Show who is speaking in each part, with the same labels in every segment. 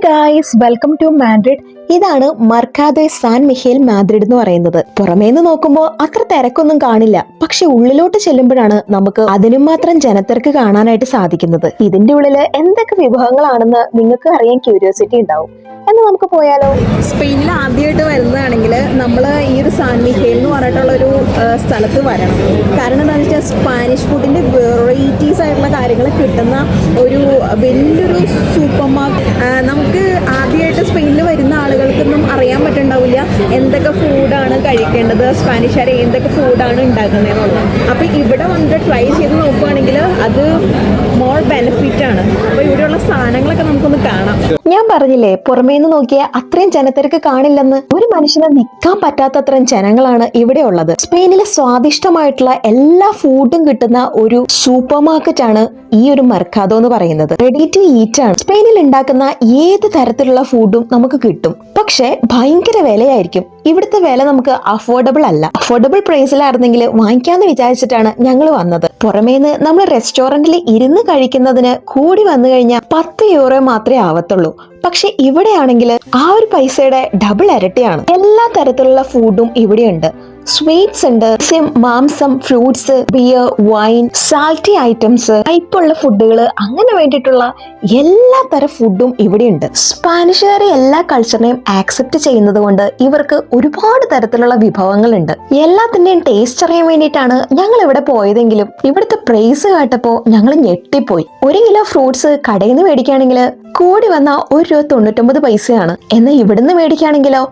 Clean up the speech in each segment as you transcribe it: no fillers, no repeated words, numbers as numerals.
Speaker 1: Guys, welcome to Madrid. ഇതാണ് മർക്കാദോ San മിഹേൽ മാദ്രിഡ് എന്ന് പറയുന്നത്. പുറമേന്ന് നോക്കുമ്പോൾ അത്ര തിരക്കൊന്നും കാണില്ല, പക്ഷെ ഉള്ളിലോട്ട് ചെല്ലുമ്പോഴാണ് നമുക്ക് അതിനും മാത്രം ജനത്തിരക്ക് കാണാനായിട്ട് സാധിക്കുന്നത്. ഇതിന്റെ ഉള്ളില് എന്തൊക്കെ വിഭവങ്ങളാണെന്ന് നിങ്ങൾക്ക് അറിയാൻ ക്യൂരിയോസിറ്റി ഉണ്ടാവും. എന്ന് നമുക്ക് പോയാലോ?
Speaker 2: സ്പെയിനിൽ ആദ്യമായിട്ട് വരുന്നതാണെങ്കിൽ നമ്മൾ ഈ ഒരു സാൻ മിഹേൽ എന്ന് പറഞ്ഞിട്ടുള്ളൊരു സ്ഥലത്ത് വരണം. കാരണം എന്താണെന്ന് വെച്ചാൽ സ്പാനിഷ് ഫുഡിൻ്റെ വെറൈറ്റീസ് ആയിട്ടുള്ള കാര്യങ്ങൾ കിട്ടുന്ന ഒരു വലിയൊരു സൂപ്പർ മാർക്കറ്റ്. നമുക്ക് ആദ്യമായിട്ട് സ്പെയിനിൽ വരുന്ന ആളുകൾക്കൊന്നും അറിയാൻ പറ്റുന്നുണ്ടാവില്ല എന്തൊക്കെ ഫുഡാണ് കഴിക്കേണ്ടത്, സ്പാനിഷുകാർ എന്തൊക്കെ ഫുഡാണ് ഉണ്ടാക്കുന്നതെന്നുള്ളത്. അപ്പോൾ ഇവിടെ വന്നിട്ട് ട്രൈ ചെയ്ത് നോക്കുകയാണെങ്കിൽ അത് മോർ ബെനിഫിറ്റ് ആണ്. അപ്പോൾ ഇവിടെയുള്ള സാധനങ്ങളൊക്കെ നമുക്കൊന്ന് കാണാം.
Speaker 1: ഞാൻ പറഞ്ഞില്ലേ, പുറമേന്ന് നോക്കിയാൽ അത്രയും ജനത്തിരക്ക് കാണില്ലെന്ന്. ഒരു മനുഷ്യനെ നിൽക്കാൻ പറ്റാത്തത്രയും ജനങ്ങളാണ് ഇവിടെ ഉള്ളത്. സ്പെയിനിലെ സ്വാദിഷ്ടമായിട്ടുള്ള എല്ലാ ഫുഡും കിട്ടുന്ന ഒരു സൂപ്പർ മാർക്കറ്റ് ആണ് ഈ ഒരു മെർക്കാദോ എന്ന് പറയുന്നത്. റെഡി ടു ഈറ്റ് ആണ്. സ്പെയിനിൽ ഉണ്ടാക്കുന്ന ഏത് തരത്തിലുള്ള ഫുഡും നമുക്ക് കിട്ടും, പക്ഷെ ഭയങ്കര വിലയായിരിക്കും. ഇവിടുത്തെ വില നമുക്ക് അഫോർഡബിൾ അല്ല. അഫോർഡബിൾ പ്രൈസിലായിരുന്നെങ്കിൽ വാങ്ങിക്കാന്ന് വിചാരിച്ചിട്ടാണ് ഞങ്ങൾ വന്നത്. പുറമേന്ന് നമ്മൾ റെസ്റ്റോറന്റിൽ ഇരുന്ന് കഴിക്കുന്നതിന് കൂടി വന്നു കഴിഞ്ഞാൽ 10 യൂറോ മാത്രമേ ആവത്തുള്ളൂ. പക്ഷെ ഇവിടെയാണെങ്കിൽ ആ ഒരു പൈസയുടെ ഡബിൾ ഇരട്ടിയാണ്. എല്ലാ തരത്തിലുള്ള ഫുഡും ഇവിടെയുണ്ട്. സ്വീറ്റ്സ് ഉണ്ട്, മാംസം, fruits, beer, wine, salty items, ടൈപ്പുള്ള ഫുഡുകൾ, അങ്ങനെ വേണ്ടിയിട്ടുള്ള എല്ലാ തരം ഫുഡും ഇവിടെയുണ്ട്. സ്പാനിഷുകാരെ എല്ലാ കൾച്ചറിനെയും ആക്സെപ്റ്റ് ചെയ്യുന്നത് കൊണ്ട് ഇവർക്ക് ഒരുപാട് തരത്തിലുള്ള വിഭവങ്ങളുണ്ട്. എല്ലാത്തിന്റെയും ടേസ്റ്റ് അറിയാൻ വേണ്ടിയിട്ടാണ് ഞങ്ങൾ ഇവിടെ പോയതെങ്കിലും ഇവിടുത്തെ പ്രൈസ് കേട്ടപ്പോൾ ഞങ്ങൾ ഞെട്ടിപ്പോയി. 1 കിലോ ഫ്രൂട്ട്സ് കടയിൽ നിന്ന് മേടിക്കുകയാണെങ്കിൽ കൂടി വന്ന €1.99. എന്നാൽ ഇവിടുന്ന് മേടിക്കുകയാണെങ്കിലോ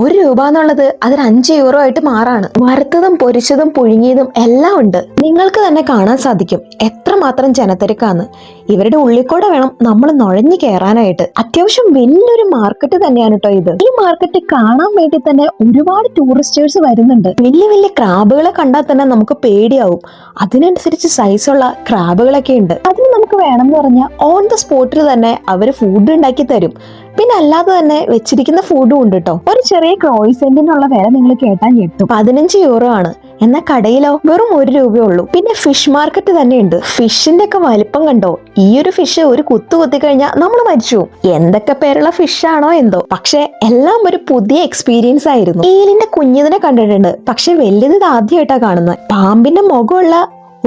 Speaker 1: 1 രൂപ എന്നുള്ളത് അതിന് 5 യൂറോ ആയിട്ട് മാറാണ്. വറുത്തതും പൊരിച്ചതും പുഴുങ്ങിയതും എല്ലാം ഉണ്ട്. നിങ്ങൾക്ക് തന്നെ കാണാൻ സാധിക്കും എത്രമാത്രം ജനത്തിരക്കാന്ന്. ഇവരുടെ ഉള്ളിക്കൂടെ വേണം നമ്മൾ നുഴഞ്ഞു കയറാനായിട്ട്. അത്യാവശ്യം വലിയൊരു മാർക്കറ്റ് തന്നെയാണ് കേട്ടോ ഇത്. ഈ മാർക്കറ്റ് കാണാൻ വേണ്ടി തന്നെ ഒരുപാട് ടൂറിസ്റ്റേഴ്സ് വരുന്നുണ്ട്. വലിയ വലിയ ക്രാബുകളെ കണ്ടാൽ തന്നെ നമുക്ക് പേടിയാവും. അതിനനുസരിച്ച് സൈസുള്ള ക്രാബുകളൊക്കെ ഉണ്ട്. അതിന് നമുക്ക് വേണമെന്ന് പറഞ്ഞാൽ ഓൺ ദ സ്പോട്ടിൽ തന്നെ അവര് ഫുഡ് ഉണ്ടാക്കി തരും. പിന്നെ അല്ലാതെ തന്നെ വെച്ചിരിക്കുന്ന ഫുഡും ഉണ്ട് കേട്ടോ. ഒരു ചെറിയ ക്രോയിസെന്റിനുള്ള വില നിങ്ങൾ കേട്ടാൽ ഞെട്ടും. 15 യൂറോ ആണ്. എന്നാൽ കടയിലോ വെറും 1 രൂപയേ ഉള്ളൂ. പിന്നെ ഫിഷ് മാർക്കറ്റ് തന്നെയുണ്ട്. ഫിഷിന്റെ ഒക്കെ വലിപ്പം കണ്ടോ? ഈ ഒരു ഫിഷ് ഒരു കുത്തി കഴിഞ്ഞാൽ നമ്മൾ മരിച്ചു. എന്തൊക്കെ പേരുള്ള ഫിഷ് ആണോ എന്തോ, പക്ഷെ എല്ലാം ഒരു പുതിയ എക്സ്പീരിയൻസ് ആയിരുന്നു. ഈലിന്റെ കുഞ്ഞതിനെ കണ്ടിട്ടുണ്ട്, പക്ഷെ വലിയത് ആദ്യമായിട്ടാ കാണുന്നത്. പാമ്പിന്റെ മുഖമുള്ള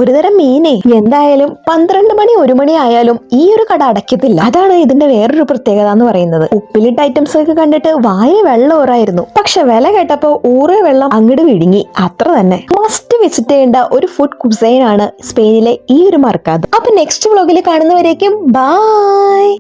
Speaker 1: ഒരുതരം മീനെ. എന്തായാലും 12 മണി 1 മണി ആയാലും ഈ ഒരു കട അടയ്ക്കത്തില്ല. അതാണ് ഇതിന്റെ വേറൊരു പ്രത്യേകത എന്ന് പറയുന്നത്. ഉപ്പിലിട്ട ഐറ്റംസ് ഒക്കെ കണ്ടിട്ട് വായ വെള്ളം ഊറായിരുന്നു, പക്ഷെ വില കേട്ടപ്പോ ഊറിയ വെള്ളം അങ്ങോട്ട് വിഴുങ്ങി. അത്ര തന്നെ. മസ്റ്റ് വിസിറ്റ് ചെയ്യേണ്ട ഒരു ഫുഡ് കുസൈൻ ആണ് സ്പെയിനിലെ ഈ ഒരു മെർക്കാദോ. അപ്പൊ നെക്സ്റ്റ് വ്ലോഗിൽ കാണുന്നവരേക്കും ബൈ.